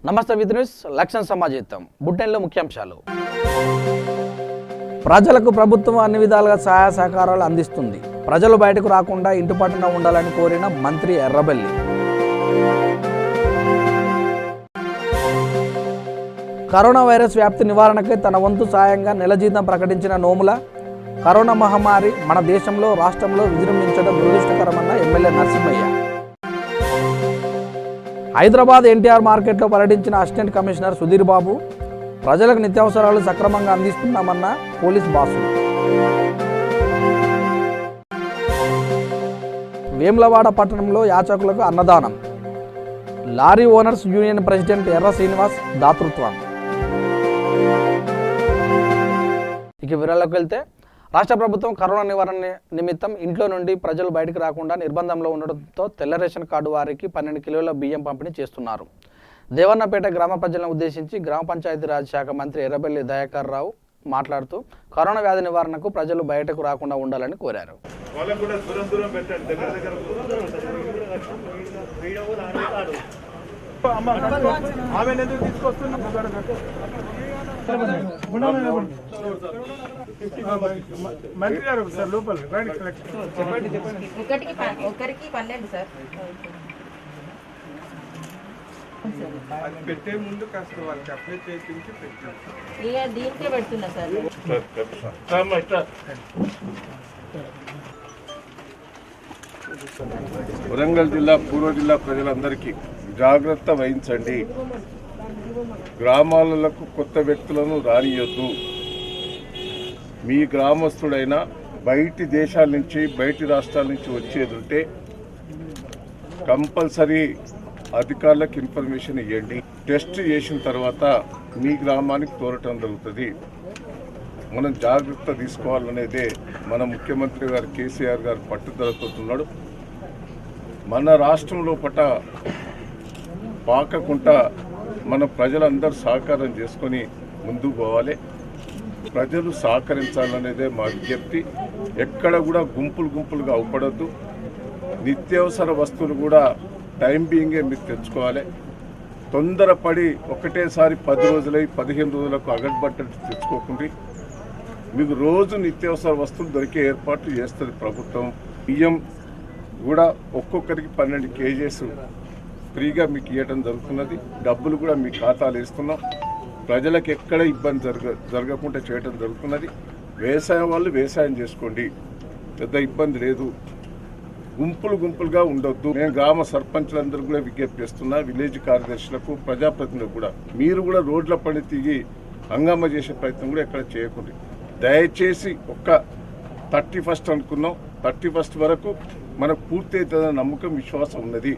నమస్తే with news లక్ష్యం సమాజం బుట్టెన్లో ముఖ్యాంశాలు. ప్రజలకు ప్రభుత్వం అన్ని విధాలుగా సహాయ సహకారాలు అందిస్తుంది. ప్రజలు బయటకు రాకుండా ఇంటి పట్టున ఉండాలని కోరిన మంత్రి ఎర్రబెల్లి. కరోనా వైరస్ వ్యాప్తి నివారణకై తన వంతు సాయంగా నెల జీతం ప్రకటించిన నోముల. కరోనా మహమ్మారి మన దేశంలో రాష్ట్రంలో విజృంభించడం దురదృష్టకరమన్న ఎమ్మెల్యే నరసింహయ్య. హైదరాబాద్ ఎన్టీఆర్ మార్కెట్లో పర్యటించిన అసిస్టెంట్ కమిషనర్ సుధీర్ బాబు. ప్రజలకు నిత్యావసరాలు సక్రమంగా అందిస్తున్నామన్న పోలీస్ బాసు. వేములవాడ పట్టణంలో యాచకులకు అన్నదానం. లారీ ఓనర్స్ యూనియన్ ప్రెసిడెంట్ ఎర్ర శ్రీనివాస్ దాతృత్వం. ఇక వివరాలకు వెళ్తే, రాష్ట్ర ప్రభుత్వం కరోనా నివారణ నిమిత్తం ఇంట్లో నుండి ప్రజలు బయటకు రాకుండా నిర్బంధంలో ఉండడంతో తెల్ల రేషన్ కార్డు వారికి 12 కిలోల బియ్యం పంపిణీ చేస్తున్నారు. దేవన్నపేట గ్రామ ప్రజలను ఉద్దేశించి గ్రామ పంచాయతీరాజ్ శాఖ మంత్రి ఎర్రబెల్లి దయాకర్ రావు మాట్లాడుతూ కరోనా వ్యాధి నివారణకు ప్రజలు బయటకు రాకుండా ఉండాలని కోరారు. మంత్రి గారు సార్ లోపల ఒకరికి 12 సార్. అది పెట్టే ముందు కాస్త వాళ్ళకి అప్లై చేయించి పెట్టారు. ఇక దీనికే పెడుతున్నా సార్. వరంగల్ జిల్లా పూర్వ జిల్లా ప్రజలందరికీ జాగ్రత్త వహించండి. గ్రామాలకు కొత్త వ్యక్తులను రానియొద్దు. మీ గ్రామస్తుడైనా బయటి దేశాల నుంచి బయటి రాష్ట్రాల నుంచి వచ్చేది ఉంటే కంపల్సరీ అధికారులకు ఇన్ఫర్మేషన్ ఇవ్వండి. టెస్ట్ చేసిన తర్వాత మీ గ్రామానికి తోలటం జరుగుతుంది. మనం జాగ్రత్త తీసుకోవాలనేదే మన ముఖ్యమంత్రి గారు కేసీఆర్ గారు పట్టుదలతో ఉన్నాడు. మన రాష్ట్రంలో పాకకుండా మన ప్రజలందరూ సహకారం చేసుకొని ముందుకు పోవాలి. ప్రజలు సహకరించాలనేదే మా విజ్ఞప్తి. ఎక్కడ కూడా గుంపులుగా అవపడద్దు. నిత్యావసర వస్తువులు కూడా టైం బీయింగే మీరు తెచ్చుకోవాలి. తొందరపడి ఒకటేసారి 10 రోజులై 15 రోజులకు అగడ్బట్టలు తెచ్చుకోకుండా మీకు రోజు నిత్యావసర వస్తువులు దొరికే ఏర్పాట్లు చేస్తుంది ప్రభుత్వం. బియ్యం కూడా ఒక్కొక్కరికి 12 కేజీస్ ఫ్రీగా మీకు ఇవ్వడం జరుగుతున్నది. డబ్బులు కూడా మీ ఖాతాలు వేస్తున్నాం. ప్రజలకు ఎక్కడ ఇబ్బంది జరగకుండా చేయడం జరుగుతున్నది. వ్యవసాయం వాళ్ళు వ్యవసాయం చేసుకోండి, పెద్ద ఇబ్బంది లేదు. గుంపులుగా ఉండొద్దు. నేను గ్రామ సర్పంచులందరూ కూడా విజ్ఞప్తి చేస్తున్నా, విలేజ్ కార్యదర్శులకు, ప్రజాప్రతినిధులకు కూడా మీరు కూడా రోడ్ల పని తిరిగి హంగామా చేసే ప్రయత్నం కూడా ఎక్కడ చేయకండి. దయచేసి ఒక్క 31st అనుకున్నాం. 31st వరకు మనకు పూర్తి అవుతుందన్న నమ్మకం, విశ్వాసం ఉన్నది.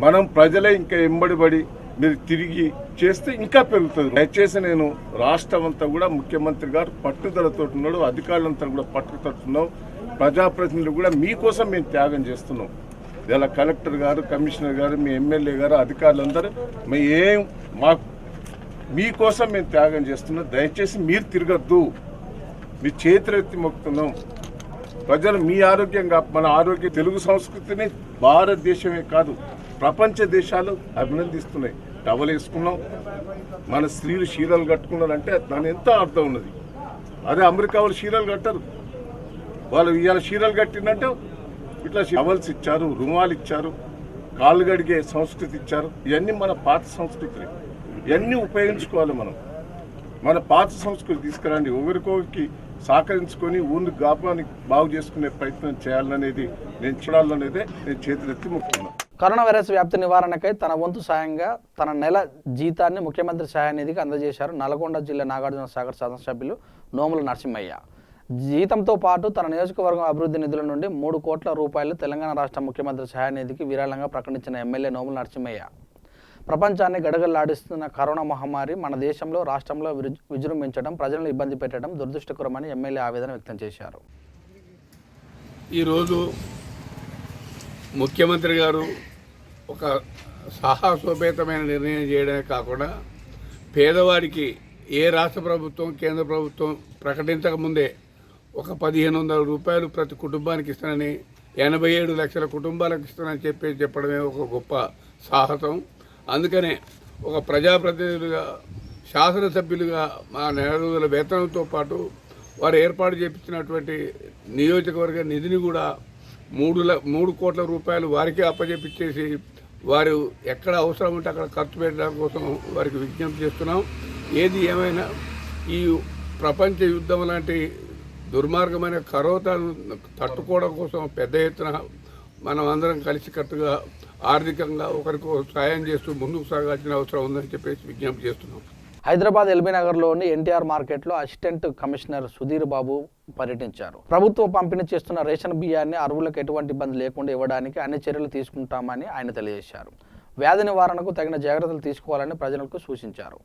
మనం ప్రజలే ఇంకా ఎంబడిపడి మీరు తిరిగి చేస్తే ఇంకా పెరుగుతుంది. దయచేసి నేను రాష్ట్రం అంతా కూడా ముఖ్యమంత్రి గారు పట్టుదలతో ఉన్నాడు, అధికారులంతా కూడా పట్టుదలతో, ప్రజాప్రతినిధులు కూడా మీకోసం మేము త్యాగం చేస్తున్నాం. ఇలా కలెక్టర్ గారు, కమిషనర్ గారు, మీ ఎమ్మెల్యే గారు, అధికారులందరూ మీకోసం మేము త్యాగం చేస్తున్నాం. దయచేసి మీరు తిరగద్దు, మీ చేతులెత్తి మొక్కుతున్నాం. ప్రజలు మీ ఆరోగ్యంగా మన ఆరోగ్య తెలుగు సంస్కృతిని భారతదేశమే కాదు ప్రపంచ దేశాలు అభినందిస్తున్నాయి. టవల్ వేసుకున్నాం, మన స్త్రీలు చీరలు కట్టుకున్నారంటే దాని ఎంత అర్థం ఉన్నది. అదే అమెరికా వాళ్ళు చీరలు కట్టరు. వాళ్ళు ఇవాళ చీరలు కట్టిందంటే ఇట్లా టవల్స్ ఇచ్చారు, రుమాలు ఇచ్చారు, కాళ్ళు గడిగే సంస్కృతి ఇచ్చారు. ఇవన్నీ మన పాత సంస్కృతి. ఇవన్నీ ఉపయోగించుకోవాలి. మనం మన పాత సంస్కృతి తీసుకురండి. ఒకరికొకరికి సహకరించుకొని ఊరిని గాపాన్ని బాగు చేసుకునే ప్రయత్నం చేయాలనేది నేను చూడాలనేదే నేను చేతులెత్తి మొక్కుతున్నాను. కరోనా వైరస్ వ్యాప్తి నివారణకై తన వంతు సాయంగా తన నెల జీతాన్ని ముఖ్యమంత్రి సహాయ నిధికి అందజేశారు నల్గొండ జిల్లా నాగార్జున సాగర్ శాసనసభ్యులు నోముల నరసింహయ్య. జీతంతో పాటు తన నియోజకవర్గం అభివృద్ధి నిధుల నుండి 3 కోట్ల రూపాయలు తెలంగాణ రాష్ట్ర ముఖ్యమంత్రి సహాయ నిధికి విరాళంగా ప్రకటించిన ఎమ్మెల్యే నోముల నరసింహయ్య. ప్రపంచాన్ని గడగడలాడిస్తున్న కరోనా మహమ్మారి మన దేశంలో రాష్ట్రంలో విజృంభించడం, ప్రజలను ఇబ్బంది పెట్టడం దురదృష్టకరమని ఎమ్మెల్యే ఆవేదన వ్యక్తం చేశారు. ఈరోజు ముఖ్యమంత్రి గారు ఒక సాహసోపేతమైన నిర్ణయం చేయడమే కాకుండా పేదవాడికి ఏ రాష్ట్ర ప్రభుత్వం, కేంద్ర ప్రభుత్వం ప్రకటించకముందే ఒక 1500 రూపాయలు ప్రతి కుటుంబానికి ఇస్తానని 87 లక్షల కుటుంబాలకు ఇస్తానని చెప్పడమే ఒక గొప్ప సాహసం. అందుకనే ఒక ప్రజాప్రతినిధులుగా శాసనసభ్యులుగా మా నెల రోజుల వేతనంతో పాటు వారు ఏర్పాటు చేయించినటువంటి నియోజకవర్గ నిధిని కూడా 3 కోట్ల రూపాయలు వారికే అప్పచెప్పించేసి వారు ఎక్కడ అవసరం ఉంటే అక్కడ ఖర్చు పెట్టడం కోసం వారికి విజ్ఞప్తి చేస్తున్నాం. ఏది ఏమైనా ఈ ప్రపంచ యుద్ధం లాంటి దుర్మార్గమైన కరోనాను తట్టుకోవడం కోసం పెద్ద ఎత్తున మనం అందరం కలిసికట్టుగా ఆర్థికంగా ఒకరికి సాయం చేస్తూ ముందుకు సాగాల్సిన అవసరం ఉందని చెప్పేసి విజ్ఞప్తి చేస్తున్నాం. హైదరాబాద్ ఎల్బీ నగర్లోని ఎన్టీఆర్ మార్కెట్లో అసిస్టెంట్ కమిషనర్ సుధీర్ బాబు పర్యటించారు. ప్రభుత్వం పంపిణీ చేస్తున్న రేషన్ బియ్యాన్ని అర్హులకు ఎటువంటి ఇబ్బంది లేకుండా ఇవ్వడానికి అన్ని చర్యలు తీసుకుంటామని ఆయన తెలియజేశారు. వ్యాధి నివారణకు తగిన జాగ్రత్తలు తీసుకోవాలని ప్రజలకు సూచించారు.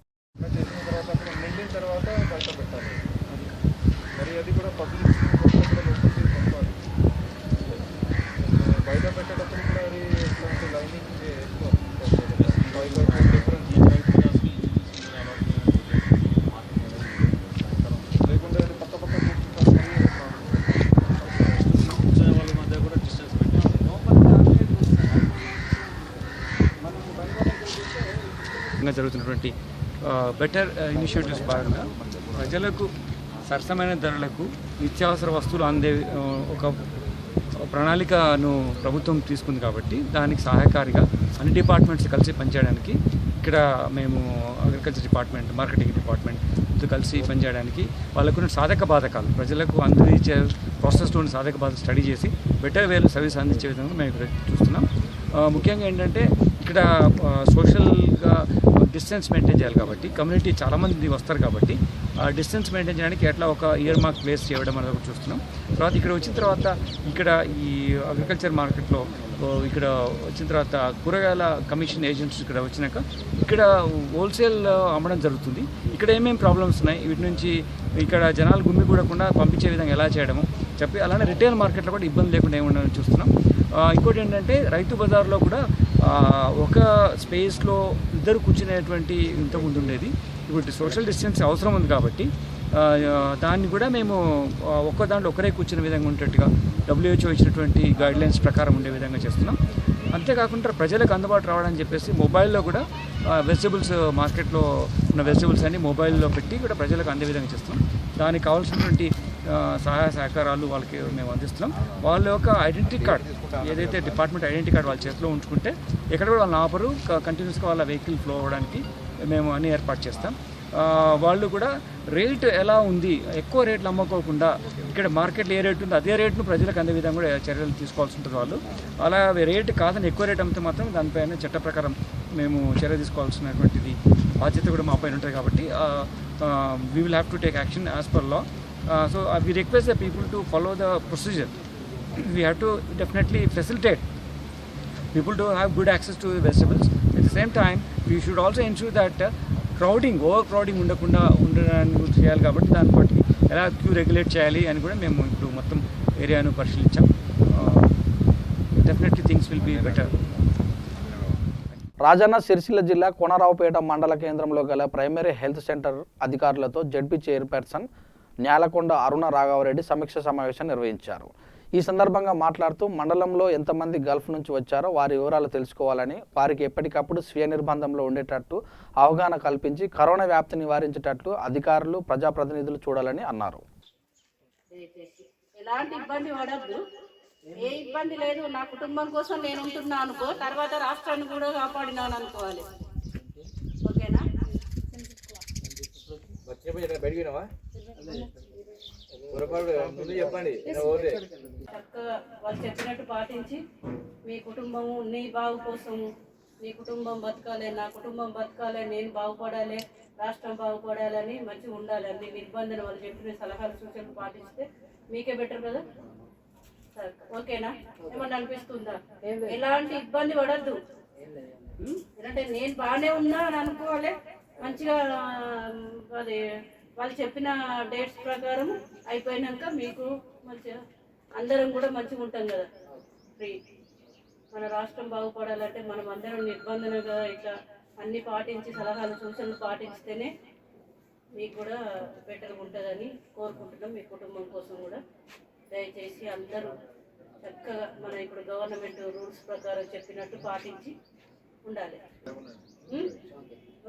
నిండిన తర్వాత బయట పెట్టాలి. మరి అది కూడా పబ్లిక్ బయట పెట్టేటప్పుడు కూడా అది ఎట్లాంటి లైనింగ్ లేకుంటే అది పక్క వాళ్ళ మధ్య కూడా డిస్టెన్స్ జరుగుతున్నటువంటి బెటర్ ఇనిషియేటివ్స్ భాగంగా ప్రజలకు సరసమైన ధరలకు నిత్యావసర వస్తువులు అందే ఒక ప్రణాళికను ప్రభుత్వం తీసుకుంది కాబట్టి దానికి సహాయకారిగా అన్ని డిపార్ట్మెంట్స్ కలిసి పనిచేయడానికి ఇక్కడ మేము అగ్రికల్చర్ డిపార్ట్మెంట్, మార్కెటింగ్ డిపార్ట్మెంట్తో కలిసి పనిచేయడానికి వాళ్ళకున్న సాధక బాధకాలు ప్రజలకు అందించే ప్రాసెస్లోని సాధక బాధ స్టడీ చేసి బెటర్ వేలో సర్వీస్ అందించే విధంగా మేము ఇక్కడ చూస్తున్నాం. ముఖ్యంగా ఏంటంటే ఇక్కడ సోషల్గా డిస్టెన్స్ మెయింటైన్ చేయాలి కాబట్టి కమ్యూనిటీ చాలామంది వస్తారు కాబట్టి ఆ డిస్టెన్స్ మెయింటైన్ చేయడానికి ఎట్లా ఒక ఇయర్ మార్క్ ప్లేస్ చేయడం అనేది చూస్తున్నాం. తర్వాత ఇక్కడ వచ్చిన తర్వాత ఇక్కడ ఈ అగ్రికల్చర్ మార్కెట్లో ఇక్కడ వచ్చిన తర్వాత కూరగాయల కమిషన్ ఏజెంట్స్ ఇక్కడ వచ్చినాక ఇక్కడ హోల్సేల్ అమ్మడం జరుగుతుంది. ఇక్కడ ఏమేమి ప్రాబ్లమ్స్ ఉన్నాయి వీటి నుంచి ఇక్కడ జనాలు గుమ్మిగూడకుండా పంపించే విధంగా ఎలా చేయడము చెప్పి అలానే రిటైల్ మార్కెట్లో కూడా ఇబ్బంది లేకుండా ఏముండాలని చూస్తున్నాం. ఇంకోటి ఏంటంటే రైతు బజార్లో కూడా ఒక స్పేస్లో ఇద్దరు కూర్చునేటువంటి ఇంతకుముందు ఉండేది. ఇప్పుడు సోషల్ డిస్టెన్స్ అవసరం ఉంది కాబట్టి దాన్ని కూడా మేము ఒక్క దాంట్లో ఒకరే కూర్చునే విధంగా ఉండేట్టుగా WHO ఇచ్చినటువంటి గైడ్లైన్స్ ప్రకారం ఉండే విధంగా చేస్తున్నాం. అంతేకాకుండా ప్రజలకు అందుబాటు రావడానికి చెప్పేసి మొబైల్లో కూడా వెజిటబుల్స్ మార్కెట్లో ఉన్న వెజిటబుల్స్ అన్ని మొబైల్లో పెట్టి కూడా ప్రజలకు అందే విధంగా చేస్తున్నాం. దానికి కావాల్సినటువంటి సహాయ సహకారాలు వాళ్ళకి మేము అందిస్తున్నాం. వాళ్ళ యొక్క ఐడెంటిటీ కార్డ్ ఏదైతే డిపార్ట్మెంట్ ఐడెంటిటీ కార్డ్ వాళ్ళ చేతిలో ఉంచుకుంటే ఎక్కడ కూడా వాళ్ళని ఆపరు, కంటిన్యూస్గా వాళ్ళ వెహికల్ ఫ్లో అవ్వడానికి మేము అన్ని ఏర్పాటు చేస్తాం. వాళ్ళు కూడా రేట్ ఎలా ఉంది, ఎక్కువ రేట్లు అమ్ముకోకుండా ఇక్కడ మార్కెట్లో ఏ రేటు ఉందో అదే రేటును ప్రజలకు అందే విధంగా కూడా చర్యలు తీసుకోవాల్సి ఉంటుంది. వాళ్ళు అలా రేటు కాదని ఎక్కువ రేట్ అమ్మితే మాత్రం దానిపైన చట్ట ప్రకారం మేము చర్య తీసుకోవాల్సినటువంటిది బాధ్యత కూడా మా పైన ఉంటుంది. కాబట్టి we will have to take action as per law. So we request the people to follow the procedure. We have to definitely facilitate people to have good access to the vegetables. At the same time, we should also ensure that overcrowding ఉండడానికి చేయాలి. కాబట్టి దాన్ని బట్టి ఎలా queue regulate చేయాలి అని కూడా మేము ఇప్పుడు మొత్తం ఏరియాను పరిశీలించాం. Definitely things will be better. Rajanna Sircilla జిల్లా కోనరావుపేట మండల కేంద్రంలో గల ప్రైమరీ హెల్త్ సెంటర్ అధికారులతో జడ్పీ చైర్పర్సన్ న్యాలకొండ అరుణ రాఘవరెడ్డి సమీక్ష సమావేశం నిర్వహించారు. ఈ సందర్భంగా మాట్లాడుతూ మండలంలో ఎంతమంది గల్ఫ్ నుంచి వచ్చారో వారి వివరాలు తెలుసుకోవాలని, వారికి ఎప్పటికప్పుడు స్వీయ నిర్బంధంలో ఉండేటట్టు అవగాహన కల్పించి కరోనా వ్యాప్తి నివారించేటట్లు అధికారులు, ప్రజాప్రతినిధులు చూడాలని అన్నారు. ఎలాంటి ఇబ్బంది పడద్దు, ఏ ఇబ్బంది లేదు. నా కుటుంబం కోసం నేను ఉంటున్నా అనుకో, తర్వాత రాష్ట్రాన్ని కూడా కాపాడినాను అనుకోవాలి. ఓకేనా? చక్కగా వాళ్ళు చెప్పినట్టు పాటించి మీ కుటుంబము నీ బాగు కోసము, నీ కుటుంబం బతకాలి, నా కుటుంబం బతకాలి, నేను బాగుపడాలి, రాష్ట్రం బాగుపడాలని మంచిగా ఉండాలి. అన్ని నిబంధనలు వాళ్ళు చెప్పిన సలహాలు సూచనలు పాటిస్తే మీకే బెటర్ కదా. ఓకేనా? ఏమన్నా అనిపిస్తుందా? ఎలాంటి ఇబ్బంది పడద్దు. ఎందుకంటే నేను బాగానే ఉన్నా అని అనుకోవాలి. మంచిగా అది వాళ్ళు చెప్పిన డేట్స్ ప్రకారం అయిపోయినాక మీకు మంచిగా అందరం కూడా మంచిగా ఉంటాం కదా. ఫ్రీ మన రాష్ట్రం బాగుపడాలంటే మనం అందరం నిర్బంధనగా ఇట్లా అన్నీ పాటించి సలహాలు సూచనలు పాటిస్తేనే మీకు కూడా బెటర్గా ఉంటుందని కోరుకుంటున్నాం. మీ కుటుంబం కోసం కూడా దయచేసి అందరూ చక్కగా మన ఇప్పుడు గవర్నమెంట్ రూల్స్ ప్రకారం చెప్పినట్టు పాటించి ఉండాలి.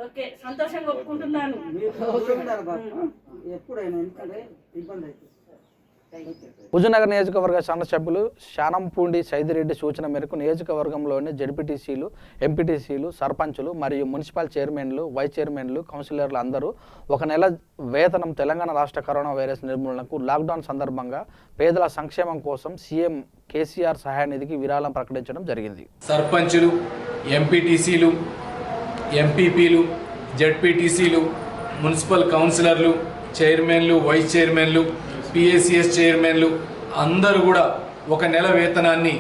ఓకే, సంతోషంగా ఒప్పుకుంటున్నాను. హుజూర్నగర్ నియోజకవర్గ శాసనసభ్యులు శానంపూండి సైదిరెడ్డి సూచన మేరకు నియోజకవర్గంలోని జడ్పీటీసీలు, ఎంపీటీసీలు, సర్పంచులు మరియు మున్సిపల్ చైర్మన్లు, వైస్ చైర్మన్లు, కౌన్సిలర్లు అందరూ 1 నెల వేతనం తెలంగాణ రాష్ట్ర కరోనా వైరస్ నిర్మూలనకు లాక్డౌన్ సందర్భంగా పేదల సంక్షేమం కోసం సీఎం కేసీఆర్ సహాయనిధికి విరాళం ప్రకటించడం జరిగింది. సర్పంచులు, ఎంపీటీసీలు, ఎంపీపీలు, జడ్పీటీసీలు, మున్సిపల్ కౌన్సిలర్లు, చైర్మన్లు, వైస్ చైర్మన్లు, పిఎస్సిఎస్ చైర్మన్లు అందరూ కూడా 1 నెల వేతనాన్ని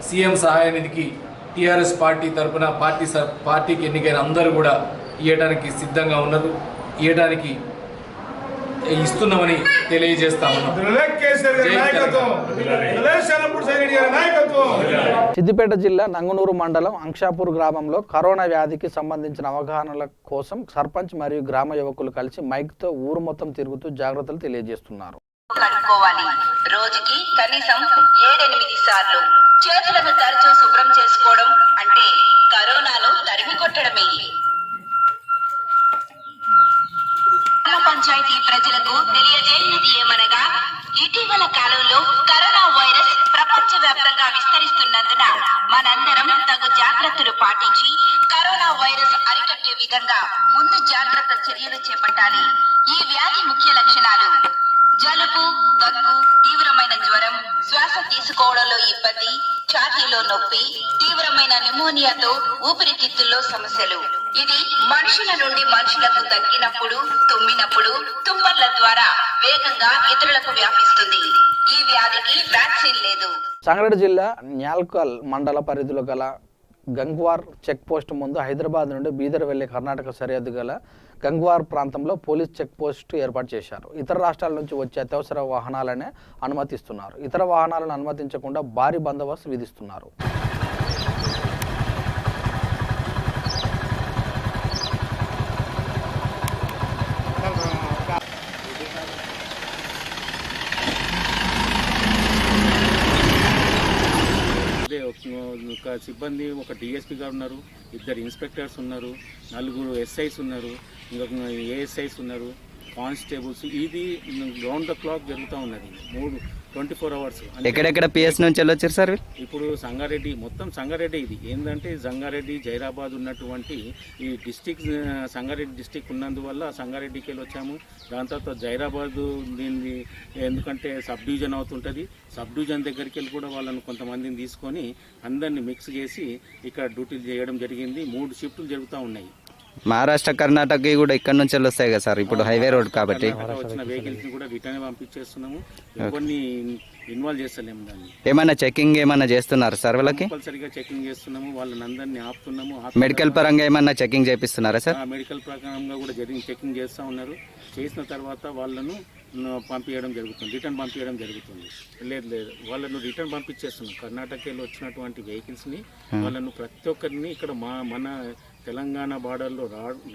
సీఎం సహాయ నిధికి టీఆర్ఎస్ పార్టీ తరఫున పార్టీకి ఎన్నికైన అందరూ కూడా ఇవ్వడానికి సిద్ధంగా ఉన్నారు. ఇవ్వడానికి ఇస్తున్నామని తెలియజేస్తా ఉన్నాం. సిద్దిపేట జిల్లా నంగునూరు మండలం అంక్షాపూర్ గ్రామంలో కరోనా వ్యాధికి సంబంధించిన అవగాహనల కోసం సర్పంచ్ మరియు గ్రామ యువకులు కలిసి మైక్తో ఊరు మొత్తం తిరుగుతూ జాగ్రత్తలు తెలియజేస్తున్నారు. కడుక్కోవాలి. రోజుకి కనీసం 7-8 సార్లు చేతులను తరచూ శుభ్రం చేసుకోవడం అంటే కరోనాను తరిమి కొట్టడమే. గ్రామ పంచాయతీ ప్రజలకు తెలియజేయనిది ఏమనగా ఇటీవల కాలంలో కరోనా వైరస్ ప్రపంచవ్యాప్తంగా విస్తరిస్తున్నందున మనందరం తగు జాగ్రత్తలు పాటించి కరోనా వైరస్ అరికట్టే విధంగా ముందు జాగ్రత్త చర్యలు చేపట్టాలి. ఈ వ్యాధి ముఖ్య లక్షణాలు: జలుబు, దగ్గు, తీవ్రమైన జ్వరం, శ్వాస తీసుకోవడంలో ఇబ్బంది, ఛాతీలో నొప్పి, తీవ్రమైన న్యూమోనియాతో ఊపిరితిత్తుల్లో సమస్యలు. ఇది మనుషుల నుండి మనుషులకు తగ్గినప్పుడు, తుమ్మినప్పుడు, తుమ్మర్ల ద్వారా వేగంగా ఇతరులకు వ్యాపిస్తుంది. ఈ వ్యాధికి వ్యాక్సిన్ లేదు. సంగారెడ్డి జిల్లా న్యాల్కల్ మండల పరిధిలో గల గంగ్వార్ చెక్ పోస్ట్ ముందు హైదరాబాద్ నుండి బీదర్ వెళ్లే కర్ణాటక సరిహద్దు గల గంగ్వార్ ప్రాంతంలో పోలీస్ చెక్ పోస్ట్ ఏర్పాటు చేశారు. ఇతర రాష్ట్రాల నుంచి వచ్చే అత్యవసర వాహనాలనే అనుమతిస్తున్నారు. ఇతర వాహనాలను అనుమతించకుండా భారీ బందోబస్తు విధిస్తున్నారు. ఒక సిబ్బంది, ఒక డిఎస్పీ గారు ఉన్నారు, 2 ఇన్స్పెక్టర్స్ ఉన్నారు, 4 ఎస్ఐస్ ఉన్నారు, ఇంకొక ఏఎస్ఐస్ ఉన్నారు, కానిస్టేబుల్స్. ఇది రౌండ్ ద క్లాక్ జరుగుతూ ఉన్నది 24 అవర్స్. ఎక్కడెక్కడ పిఎస్ నుంచి వెళ్ళొచ్చారు సార్? ఇప్పుడు సంగారెడ్డి, మొత్తం సంగారెడ్డి. ఇది ఏంటంటే సంగారెడ్డి, జైరాబాద్ ఉన్నటువంటి ఈ డిస్టిక్, సంగారెడ్డి డిస్టిక్ ఉన్నందువల్ల సంగారెడ్డికి వెళ్ళి వచ్చాము. దాని తర్వాత జైరాబాద్, దీన్ని ఎందుకంటే సబ్ డివిజన్ అవుతుంటుంది, సబ్ డివిజన్ దగ్గరికి వెళ్ళి కూడా వాళ్ళని కొంతమందిని తీసుకొని అందరినీ మిక్స్ చేసి ఇక్కడ డ్యూటీలు చేయడం జరిగింది. 3 షిఫ్టులు జరుగుతూ ఉన్నాయి. మహారాష్ట్ర, కర్ణాటక కూడా ఇక్కడ నుంచి వస్తాయి కదా సార్, ఇప్పుడు హైవే రోడ్ కాబట్టి వచ్చిన వెహికల్స్ కూడా రిటర్న్ పంపించేస్తున్నాము. కొన్ని ఇన్వాల్వ్ చేస్తలేము. దాన్ని ఏమైనా చెకింగ్ ఏమైనా చేస్తున్నారు సార్? వాళ్ళకి కంపల్సరీగా చెకింగ్ చేస్తున్నాము, వాళ్ళని అందరినీ ఆపుతున్నాము. మెడికల్ పరంగా ఏమైనా చెకింగ్ చేపిస్తున్నారా సార్? మెడికల్ ప్రకారంగా కూడా చెకింగ్ చేస్తూ ఉన్నారు. చేసిన తర్వాత వాళ్ళను పంపించడం జరుగుతుంది, రిటర్న్ పంపించడం జరుగుతుంది. లేదు వాళ్ళను రిటర్న్ పంపించేస్తున్నాం. కర్ణాటకలో వచ్చినటువంటి వెహికల్స్ని వాళ్ళను ప్రతి ఒక్కరిని ఇక్కడ మన తెలంగాణ బార్డర్లో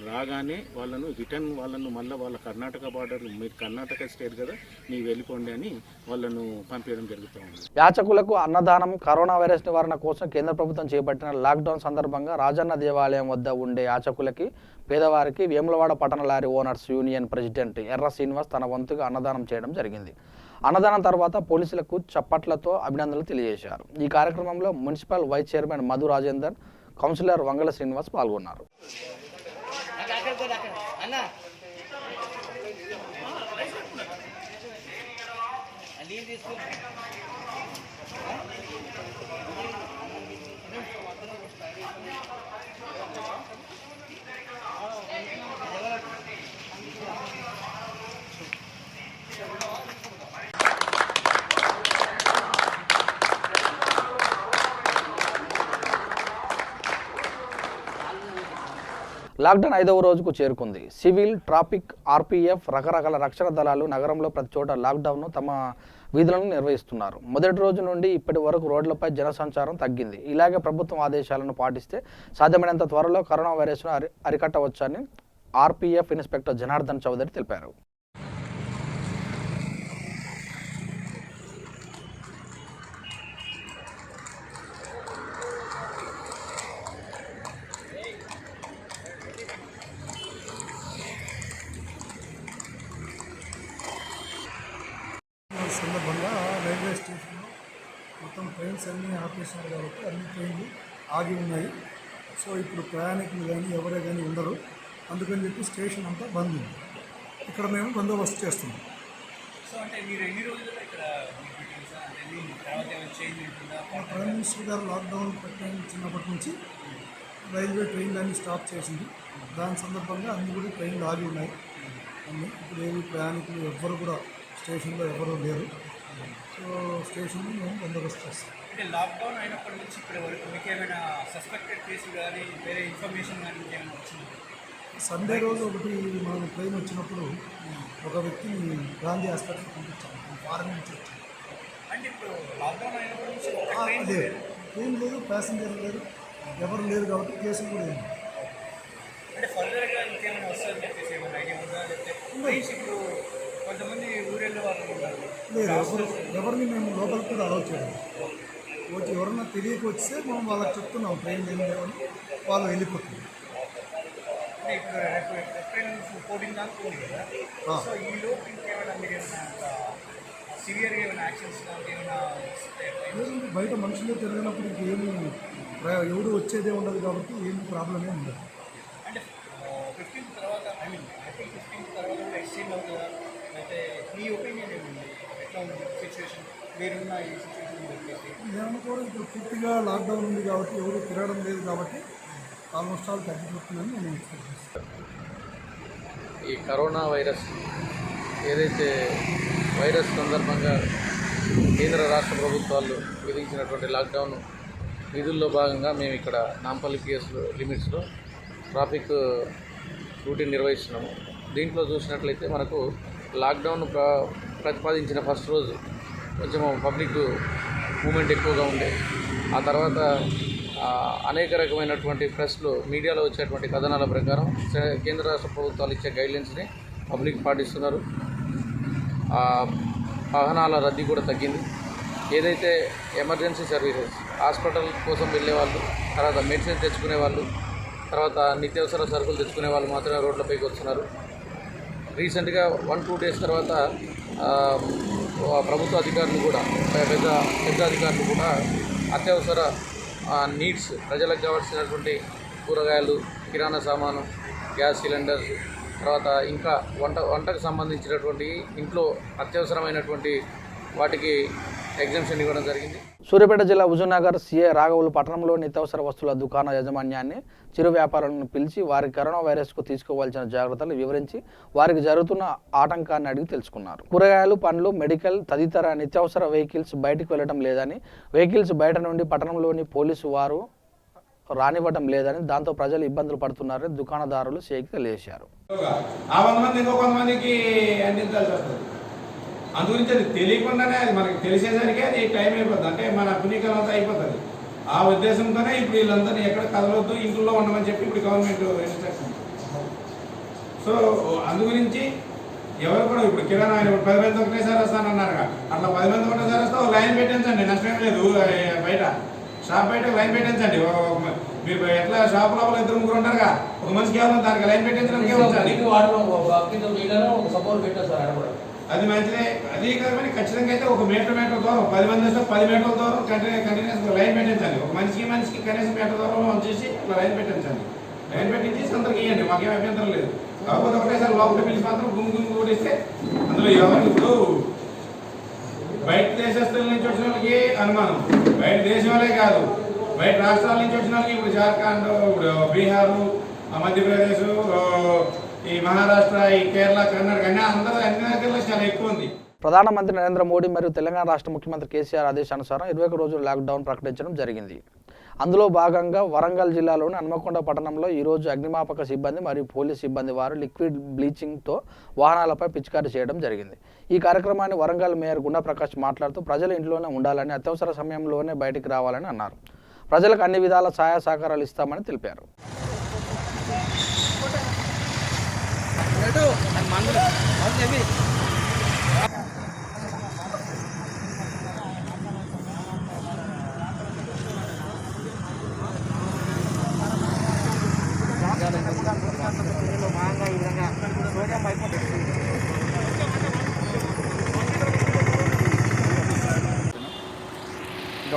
రాగానే వాళ్ళను రిటర్న్ మళ్ళీ వాళ్ళ కర్ణాటక బార్డర్, మీరు కర్ణాటక స్టేట్ కదా, మీరు వెళ్ళిపోండి అని వాళ్ళను పంపించడం జరుగుతూ ఉంది. యాచకులకు అన్నదానం. కరోనా వైరస్ నివారణ కోసం కేంద్ర ప్రభుత్వం చేపట్టిన లాక్డౌన్ సందర్భంగా రాజన్న దేవాలయం వద్ద ఉండే యాచకులకి, పేదవారికి వేములవాడ పట్టణ లారీ ఓనర్స్ యూనియన్ ప్రెసిడెంట్ ఎర్ర శ్రీనివాస్ తన వంతుగా అన్నదానం చేయడం జరిగింది. అన్నదానం తర్వాత పోలీసులకు చప్పట్లతో అభినందనలు తెలియజేశారు. ఈ కార్యక్రమంలో municipal vice chairman Madhu Rajender, councillor Vangala Srinivas పాల్గొన్నారు. లాక్డౌన్ 5వ రోజుకు చేరుకుంది. సివిల్, ట్రాఫిక్, ఆర్పీఎఫ్, రకరకాల రక్షణ దళాలు నగరంలో ప్రతి చోట లాక్డౌన్ను తమ విధులను నిర్వహిస్తున్నారు. మొదటి రోజు నుండి ఇప్పటి వరకు రోడ్లపై జనసంచారం తగ్గింది. ఇలాగే ప్రభుత్వం ఆదేశాలను పాటిస్తే సాధ్యమైనంత త్వరలో కరోనా వైరస్ను అరికట్టవచ్చని ఆర్పీఎఫ్ ఇన్స్పెక్టర్ జనార్దన్ చౌదరి తెలిపారు. ట్రైన్స్ అన్నీ ఆపేసినారు కాబట్టి అన్ని ట్రైన్లు ఆగి ఉన్నాయి. సో ఇప్పుడు ప్రయాణికులు కానీ ఎవరే కానీ ఉండరు. అందుకని చెప్పి స్టేషన్ అంతా బంద్ ఉంది. ఇక్కడ మేము బందోబస్తు చేస్తున్నాం. ప్రైమ్ మినిస్టర్ గారు లాక్డౌన్ ప్రకటించినప్పటి నుంచి రైల్వే ట్రైన్లన్నీ స్టాప్ చేసింది. దాని సందర్భంగా అన్ని కూడా ట్రైన్లు ఆగి ఉన్నాయి. అన్నీ ఇప్పుడు ఏమి ప్రయాణికులు ఎవ్వరు కూడా స్టేషన్లో ఎవరు లేరు. సో స్టేషన్లో మేము బందోబస్తు చేస్తాం. అంటే లాక్డౌన్ అయినప్పటి నుంచి ఇప్పటి వరకు మీకు ఏమైనా సస్పెక్టెడ్ కేసులు కానీ వేరే ఇన్ఫర్మేషన్ కానీ ఏమైనా వచ్చింది? సండే రోజు ఒకటి మనకు ట్రైన్ వచ్చినప్పుడు ఒక వ్యక్తిని గాంధీ హాస్పిటల్కి పంపించాము. ఫారెన్ నుంచి వచ్చాము. అంటే ఇప్పుడు లాక్డౌన్ అయినప్పటి నుంచి అదే ట్రైన్ లేదు, ప్యాసింజర్ లేరు, ఎవరు లేరు కాబట్టి కేసులు కూడా ఏమి. అంటే ఫర్దర్గా ఇంకేమైనా వస్తుందని చెప్పేసి ఏమైనా ఐడియా ఉందా? లేకపోతే ఇప్పుడు కొంతమంది ఊరెళ్ళే వాళ్ళు ఉన్నారు. లేదు, ఎవరిని మేము లోపలికి కూడా అలౌ చేయడం. వచ్చి ఎవరన్నా తెలియక వస్తే మనం వాళ్ళకి చెప్తున్నాం ట్రైన్ ఏం లేవని, వాళ్ళు వెళ్ళిపోతుంది. అంటే ఇప్పుడు రేపు ఏప్రిల్ 14 దాకా ఉంది కదా. సో ఈ లోపు ఇంకేమైనా మీరు ఏమైనా సివియర్గా ఏమైనా యాక్షన్స్ కానీ ఏమైనా బయట మనుషులే తిరిగినప్పుడు ఇంకేమి ఎవరు వచ్చేదే ఉండదు కాబట్టి ఏమి ప్రాబ్లమే ఉండదు. అంటే 15th తర్వాత ఏప్రిల్ 15th తర్వాత కూడా ఎక్స్చేంజ్ అవుతుందా? అయితే మీ ఒపీనియన్ ఏముంది? ఎట్లా ఉంది సిచ్యువేషన్ మీరున్న ఈ సిచ్యువేషన్ చెప్పేసి? నేను కూడా ఇప్పుడు పూర్తిగా లాక్డౌన్ ఉంది కాబట్టి ఎవరు తిరగడం లేదు కాబట్టి ఆల్మోస్ట్ ఆల్ తగ్గిపోతుందని నేను ఎక్స్పెక్ట్ చేస్తాను. ఈ కరోనా వైరస్ ఏదైతే వైరస్ సందర్భంగా కేంద్ర రాష్ట్ర ప్రభుత్వాలు విధించినటువంటి లాక్డౌన్ విధుల్లో భాగంగా మేము ఇక్కడ నాంపల్లి పిఎస్ లిమిట్స్లో ట్రాఫిక్ రూటీన్ నిర్వహిస్తున్నాము. దీంట్లో చూసినట్లయితే మనకు లాక్డౌన్ ప్రతిపాదించిన ఫస్ట్ రోజు కొంచెం పబ్లిక్ మూమెంట్ ఎక్కువగా ఉండే. ఆ తర్వాత అనేక రకమైనటువంటి ప్రెస్లో మీడియాలో వచ్చేటువంటి కథనాల ప్రకారం కేంద్ర రాష్ట్ర ప్రభుత్వాలు ఇచ్చే గైడ్లైన్స్ని పబ్లిక్ పాటిస్తున్నారు. వాహనాల రద్దీ కూడా తగ్గింది. ఏదైతే ఎమర్జెన్సీ సర్వీసెస్ హాస్పిటల్ కోసం వెళ్ళే వాళ్ళు, తర్వాత మెడిసిన్ తెచ్చుకునే వాళ్ళు, తర్వాత నిత్యావసర సరుకులు తెచ్చుకునే వాళ్ళు మాత్రమే రోడ్లపైకి వస్తున్నారు. రీసెంట్గా 1-2 డేస్ తర్వాత ప్రభుత్వ అధికారులు కూడా పెద్ద అధికారులు కూడా అత్యవసర నీడ్స్ ప్రజలకు కావాల్సినటువంటి కూరగాయలు, కిరాణా సామాను, గ్యాస్ సిలిండర్స్, తర్వాత ఇంకా వంటకు సంబంధించినటువంటి ఇంట్లో అత్యవసరమైనటువంటి వాటికి ఎగ్జామ్షన్ ఇవ్వడం జరిగింది. సూర్యాపేట జిల్లా హుజూర్నగర్ సీఐ రాఘవులు పట్టణంలో నిత్యావసర వస్తువుల దుకాణ యాజమాన్యాన్ని, చిరు వ్యాపారులను పిలిచి వారి కరోనా వైరస్కు తీసుకోవాల్సిన జాగ్రత్తలు వివరించి వారికి జరుగుతున్న ఆటంకాన్ని అడిగి తెలుసుకున్నారు. కూరగాయలు, పండ్లు, మెడికల్ తదితర నిత్యావసర వెహికల్స్ బయటకు వెళ్లడం లేదని, వెహికల్స్ బయట నుండి పట్టణంలోని పోలీసు వారు రానివ్వడం లేదని, దాంతో ప్రజలు ఇబ్బందులు పడుతున్నారని దుకాణదారులు షేక్ తెలియజేశారు. అందుగురించి అది తెలియకుండానే అది మనకి తెలిసేసరికి అది టైం అయిపోతుంది. అంటే మన పుణ్యకాలం అంతా అయిపోతుంది. ఆ ఉద్దేశంతోనే ఇప్పుడు వీళ్ళందరినీ ఎక్కడ కదలవద్దు, ఇంట్లో ఉండమని చెప్పి ఇప్పుడు గవర్నమెంట్ ఇన్స్ట్రక్షన్. సో అందుగురించి ఎవరు కూడా ఇప్పుడు కిరాణా 10 మంది ఒకటేసారి వస్తానన్నారుగా, అట్లా 10 మంది ఒకటేసారి వస్తే ఒక లైన్ పెట్టించండి, నష్టం లేదు. బయట షాప్ బయట లైన్ పెట్టించండి. మీరు ఎట్లా షాప్ లోపల 2-3 ఉంటారుగా, ఒక మనిషి కేవలం దానికి లైన్ పెట్టించడానికి అది మంచిదే. అదే కాదని ఖచ్చితంగా అయితే ఒక మీటర్ దూరం 10 మంది వస్తే 10 మీటర్ల దూరం కంటిన్యూస్ లైన్ పెట్టించండి. ఒక మనిషికి కనీసం మీటర్ దూరంలో వచ్చేసి ఇట్లా లైన్ పెట్టించండి. లైన్ పెట్టించి అందరికి ఇవ్వండి, మాకేం అభ్యంతరం లేదు. కాకపోతే ఒకటేసారి లోపల పిలిచి మాత్రం గుమ్ము ఓడిస్తే అందులో ఎవరికి ఇప్పుడు బయట దేశస్తుల నుంచి వచ్చిన వాళ్ళకి అనుమానం, బయట దేశం వాళ్ళే కాదు బయట రాష్ట్రాల నుంచి వచ్చిన వాళ్ళకి ఇప్పుడు జార్ఖండ్, ఇప్పుడు బీహారు, మధ్యప్రదేశ్, ఈ మహారాష్ట్ర, ఈ కేరళ, కర్ణాటక అన్ని దగ్గరలో చాలా ఎక్కువ ఉంది. ప్రధానమంత్రి నరేంద్ర మోడీ మరియు తెలంగాణ రాష్ట్ర ముఖ్యమంత్రి కేసీఆర్ ఆదేశానుసారం 21 రోజులు లాక్డౌన్ ప్రకటించడం జరిగింది. అందులో భాగంగా వరంగల్ జిల్లాలోని హన్మకొండ పట్టణంలో ఈరోజు అగ్నిమాపక సిబ్బంది మరియు పోలీస్ సిబ్బంది వారు లిక్విడ్ బ్లీచింగ్తో వాహనాలపై పిచికారీ చేయడం జరిగింది. ఈ కార్యక్రమాన్ని వరంగల్ మేయర్ గుండా ప్రకాష్ మాట్లాడుతూ ప్రజలు ఇంట్లోనే ఉండాలని, అత్యవసర సమయంలోనే బయటికి రావాలని అన్నారు. ప్రజలకు అన్ని విధాల సహాయ సహకారాలు ఇస్తామని తెలిపారు.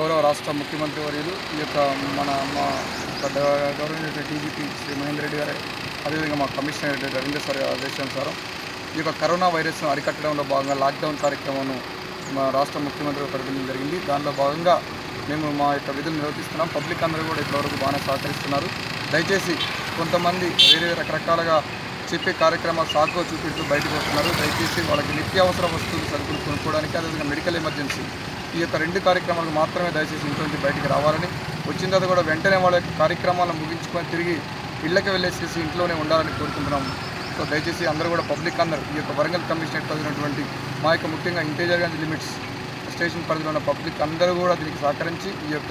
గౌరవ రాష్ట్ర ముఖ్యమంత్రి వర్యులు ఈ యొక్క మా గౌరవ డీజీపీ శ్రీ మహేందర్ రెడ్డి గారు, అదేవిధంగా మా కమిషనర్ రవీంద్ర సార్ ఆదేశానుసారం ఈ యొక్క కరోనా వైరస్ను అరికట్టడంలో భాగంగా లాక్డౌన్ కార్యక్రమాన్ని మా రాష్ట్ర ముఖ్యమంత్రి ప్రకటించడం జరిగింది. దానిలో భాగంగా మేము మా యొక్క విధులు నిర్వర్తిస్తున్నాం. పబ్లిక్ అందరూ కూడా ఇంతవరకు బాగానే సహకరిస్తున్నారు. దయచేసి కొంతమంది వేరే రకరకాలుగా చెప్పే కార్యక్రమాలు సాకుగా చూపిస్తూ బయటకు వస్తున్నారు. దయచేసి వాళ్ళకి నిత్యావసర వస్తువులు సరుకులు కొనుక్కోవడానికి, అదేవిధంగా మెడికల్ ఎమర్జెన్సీ ఈ యొక్క 2 కార్యక్రమాలకు మాత్రమే దయచేసి ఇంట్లో నుంచి బయటికి రావాలని, వచ్చిన తర్వాత కూడా వెంటనే వాళ్ళ యొక్క కార్యక్రమాలను ముగించుకొని తిరిగి ఇళ్లకు వెళ్ళేసేసి ఇంట్లోనే ఉండాలని కోరుకుంటున్నాము. సో దయచేసి అందరూ కూడా పబ్లిక్ అందరూ ఈ యొక్క వరంగల్ కమిషనరేట్ పరిధినటువంటి మా యొక్క ముఖ్యంగా ఇంటీరియర్ లిమిట్స్ స్టేషన్ పరిధిలో ఉన్న పబ్లిక్ అందరూ కూడా దీనికి సహకరించి ఈ యొక్క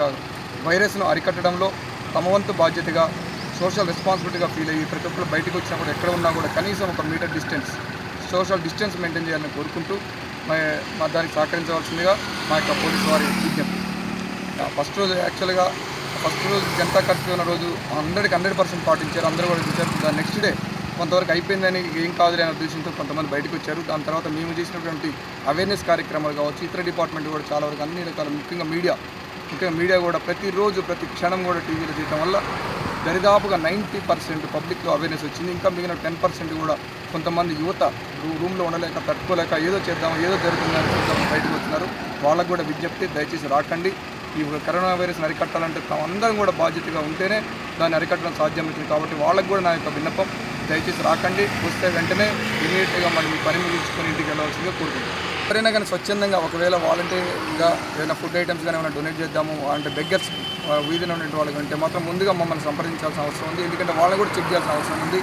వైరస్ను అరికట్టడంలో తమ వంతు బాధ్యతగా సోషల్ రెస్పాన్సిబిలిటీగా ఫీల్ అయ్యి ప్రతి ఒక్కరు బయటకు వచ్చినప్పుడు ఎక్కడ ఉన్నా కూడా కనీసం 1 metre distance social distance maintain చేయాలని కోరుకుంటూ మా దానికి సహకరించవలసిందిగా మా యొక్క పోలీసు వారి విజ్ఞప్తి. ఫస్ట్ రోజు జనతా కర్ఫ్యూ ఉన్న రోజు 100% పాటించారు. అందరూ కూడా చూశారు. దాని నెక్స్ట్ డే కొంతవరకు అయిపోయిందని ఏం కాదులే అనే ఉద్దేశంతో కొంతమంది బయటకు వచ్చారు. దాని తర్వాత మేము చేసినటువంటి అవేర్నెస్ కార్యక్రమాలు కావచ్చు, ఇతర డిపార్ట్మెంట్ కూడా చాలా వరకు అన్ని రకాల ముఖ్యంగా మీడియా కూడా ప్రతిరోజు ప్రతి క్షణం కూడా టీవీలో తీయడం వల్ల దరిదాపుగా 90% పబ్లిక్లో అవేర్నెస్ వచ్చింది. ఇంకా మిగిలిన 10% కూడా కొంతమంది యువత రూమ్లో ఉండలేక తట్టుకోలేక ఏదో చేద్దాం ఏదో జరుగుతుందని కొంతమంది బయటకు వచ్చినారు. వాళ్ళకు కూడా విజ్ఞప్తి, దయచేసి రాకండి. ఈ కరోనా వైరస్ని అరికట్టాలంటే అందరం కూడా బాధ్యతగా ఉంటేనే దాన్ని అరికట్టడం సాధ్యమవుతుంది. కాబట్టి వాళ్ళకు కూడా నా యొక్క విన్నపం, దయచేసి రాకండి. వస్తే వెంటనే ఇమీడియట్గా మనం మీ పని ముగించుకొని ఇంటికి వెళ్ళవలసిందిగా కోరుకుంటున్నాం. ఎవరైనా కానీ స్వచ్ఛందంగా ఒకవేళ వాలంటీర్గా ఏదైనా ఫుడ్ ఐటమ్స్ కానీ ఏమైనా డొనేట్ చేద్దాము అంటే బెగ్గర్స్ వీధిలో ఉండే వాళ్ళకి అంటే మాత్రం ముందుగా మమ్మల్ని సంప్రదించాల్సిన అవసరం ఉంది. ఎందుకంటే వాళ్ళని కూడా చెక్ చేయాల్సిన అవసరం ఉంది.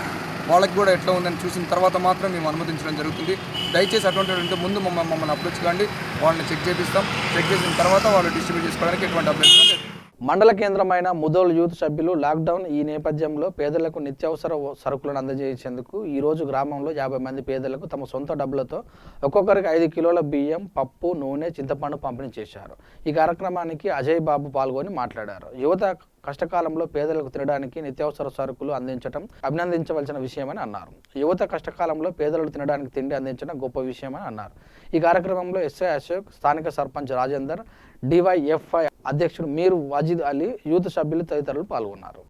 వాళ్ళకి కూడా ఎట్లా ఉందని చూసిన తర్వాత మాత్రం మేము అనుమతించడం జరుగుతుంది. దయచేసి అటువంటి ముందు మమ్మల్ని అప్రోచ్ కాండి, వాళ్ళని చెక్ చేపిస్తాం. చెక్ చేసిన తర్వాత వాళ్ళు డిస్ట్రిబ్యూట్ చేసుకోవడానికి ఎటువంటి అభ్యంతరం లేదు. మండల కేంద్రమైన ముదోల్ యూత్ సభ్యులు లాక్డౌన్ ఈ నేపథ్యంలో పేదలకు నిత్యావసర సరుకులను అందజేసేందుకు ఈరోజు గ్రామంలో 50 మంది పేదలకు తమ సొంత డబ్బులతో ఒక్కొక్కరికి 5 కిలోల బియ్యం, పప్పు, నూనె, చింతపండు పంపిణీ చేశారు. ఈ కార్యక్రమానికి అజయ్ బాబు పాల్గొని మాట్లాడారు. యువత కష్టకాలంలో పేదలకు తినడానికి నిత్యావసర సరుకులు అందించడం అభినందించవలసిన విషయమని అన్నారు. యువత కష్టకాలంలో పేదలకు తినడానికి తిండి అందించడం గొప్ప విషయమని అన్నారు. ఈ కార్యక్రమంలో ఎస్ఐ అశోక్, స్థానిక సర్పంచ్ రాజేందర్, డివైఎఫ్ఐ అధ్యక్షుడు మీర్ వాజిద్ అలీ, యూత్ సభ్యులు తదితరులు పాల్గొన్నారు.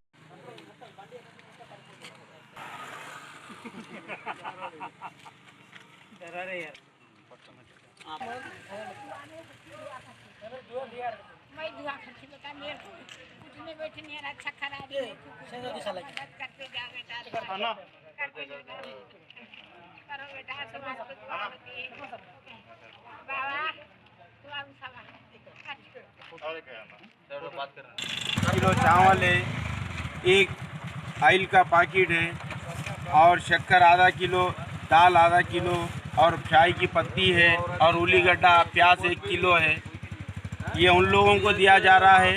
किलो चावल है, 1 ऑयल का पैकेट है और शक्कर आधा किलो, दाल आधा किलो और चाय की पत्ती है और उल्लीगड्ढा प्याज 1 किलो है। ये उन लोगों को दिया जा रहा है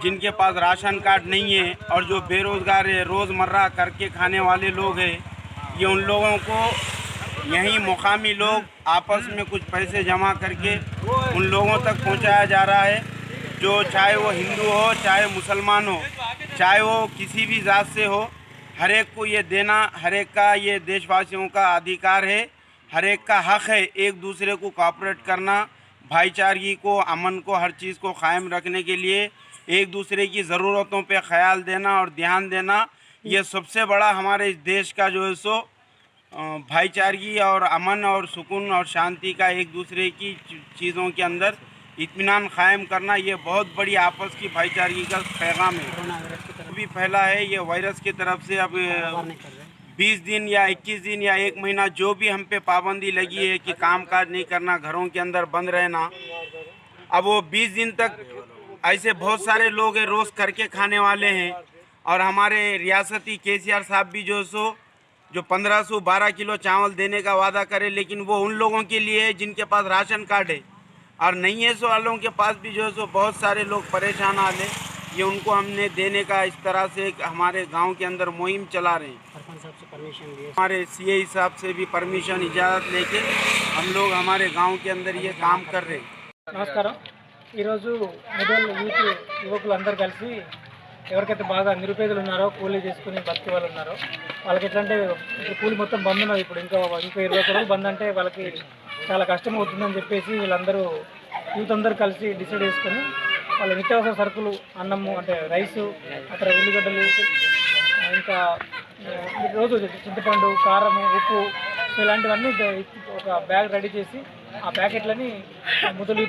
जिनके पास राशन कार्ड नहीं है और जो बेरोज़गार है, रोज़मर्रा करके खाने वाले लोग हैं। ये उन लोगों को यहीं मुकामी लोग आपस में कुछ पैसे जमा करके उन लोगों तक पहुंचाया जा रहा है, जो चाहे वो हिंदू हो, चाहे मुसलमान हो, चाहे वो किसी भी जात से हो, हर एक को ये देना, हर एक का ये देशवासियों का अधिकार है, हर एक का हक है एक दूसरे को कोऑपरेट करना, भाईचारगी को, अमन को, हर चीज़ को कायम रखने के लिए एक दूसरे की ज़रूरतों पे ख्याल देना और ध्यान देना, ये सबसे बड़ा हमारे इस देश का जो है सो भाईचारगी और अमन और सुकून और शांति का एक दूसरे की चीज़ों के अंदर इत्मीनान कायम करना, ये बहुत बड़ी आपस की भाईचारगी का पैगाम है। भी फैला है ये वायरस की तरफ से। अब 20 दिन या 21 दिन या 1 महीना जो भी हम पे पाबंदी लगी है कि कामकाज नहीं करना, घरों के अंदर बंद रहना, अब वो 20 दिन तक ऐसे बहुत सारे लोग हैं रोज़ करके खाने वाले हैं। और हमारे रियासती केसीआर साहब भी जो 1512 किलो चावल देने का वादा करे, लेकिन वो उन लोगों के लिए है जिनके पास राशन कार्ड है और नहीं है सो वालों के पास भी जो बहुत सारे लोग परेशान आले, ये उनको हमने देने का इस तरह से हमारे गांव के अंदर मुहिम चला रहे हैं। हमारे सीआई साहब से भी परमिशन इजाज़त लेके हम लोग हमारे गांव के अंदर ये काम कर रहे हैं। నమస్కారం. ఈరోజు మొదలు యూత్ యువకులందరూ కలిసి ఎవరికైతే బాగా నిరుపేదలు ఉన్నారో, కూలీ చేసుకుని బతికే వాళ్ళు ఉన్నారో వాళ్ళకి ఎట్లా అంటే కూలి మొత్తం బంద్ ఉన్నది. ఇప్పుడు ఇంకా 20 రోజులు బంద్ అంటే వాళ్ళకి చాలా కష్టం అవుతుందని చెప్పేసి వీళ్ళందరూ యూత్ అందరూ కలిసి డిసైడ్ చేసుకొని వాళ్ళ నిత్యావసర సరుకులు అన్నము అంటే రైసు, అక్కడ ఉల్లిగడ్డలు, ఇంకా రోజు చింతపండు, కారము, ఉప్పు, సో ఇలాంటివన్నీ ఒక బ్యాగ్ రెడీ చేసి ఆ ప్యాకెట్లని ముదులు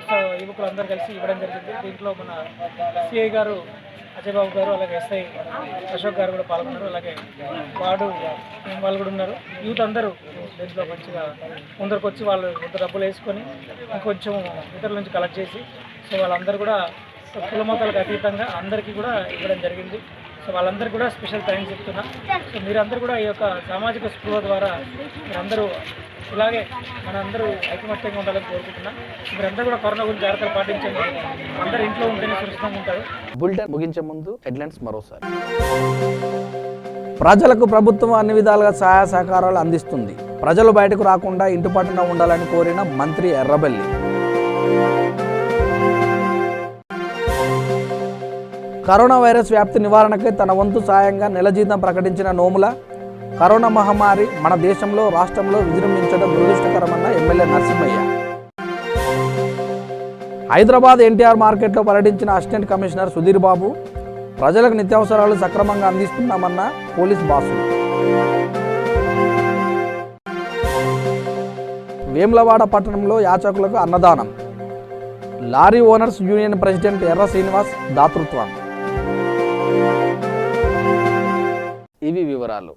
యువకులు అందరూ కలిసి ఇవ్వడం జరిగింది. దీంట్లో మన సిఐ గారు అజయ్ బాబు గారు, అలాగే ఎస్ఐ అశోక్ గారు కూడా పాల్గొన్నారు. అలాగే వార్డు వాళ్ళు కూడా ఉన్నారు. యూత్ అందరూ దీంట్లో మంచిగా ముందరకు వచ్చి వాళ్ళు కొంత డబ్బులు వేసుకొని ఇంకొంచెం ఇతరుల నుంచి కలెక్ట్ చేసి సో వాళ్ళందరూ కూడా కులమతాలకు అతీతంగా అందరికీ కూడా ఇవ్వడం జరిగింది. సో వాళ్ళందరూ కూడా స్పెషల్ థ్యాంక్స్ చెప్తున్నా. సో మీరందరూ కూడా ఈ యొక్క సామాజిక స్పృహ ద్వారా మీరందరూ ఇలాగే మనందరూ ఐకమత్యంగా ఉండాలని కోరుకుంటున్నా. మీరందరూ కూడా కరోనా గురించి జాగ్రత్తలు పాటించండి. అందరూ ఇంట్లో ఉంటేనే సురక్షితంగా ఉంటారు. బులెటిన్ ముగించే ముందు హెడ్లైన్స్ మరోసారి. ప్రజలకు ప్రభుత్వం అన్ని విధాలుగా సహాయ సహకారాలు అందిస్తుంది. ప్రజలు బయటకు రాకుండా ఇంటి పట్టున ఉండాలని కోరిన మంత్రి ఎర్రబెల్లి. కరోనా వైరస్ వ్యాప్తి నివారణకై తన వంతు సాయంగా నెల జీతం ప్రకటించిన నోముల. కరోనా మహమ్మారి మన దేశంలో రాష్ట్రంలో విజృంభించడం దురదృష్టకరమన్న ఎమ్మెల్యే నరసింహయ్య. హైదరాబాద్ ఎన్టీఆర్ మార్కెట్లో పర్యటించిన అసిస్టెంట్ కమిషనర్ సుధీర్ బాబు. ప్రజలకు నిత్యావసరాలు సక్రమంగా అందిస్తున్నామన్న పోలీస్ బాసులు. వేములవాడ పట్టణంలో యాచకులకు అన్నదానం. లారీ ఓనర్స్ యూనియన్ ప్రెసిడెంట్ ఎర్ర శ్రీనివాస్ దాతృత్వం. ఇవి వివరాలు.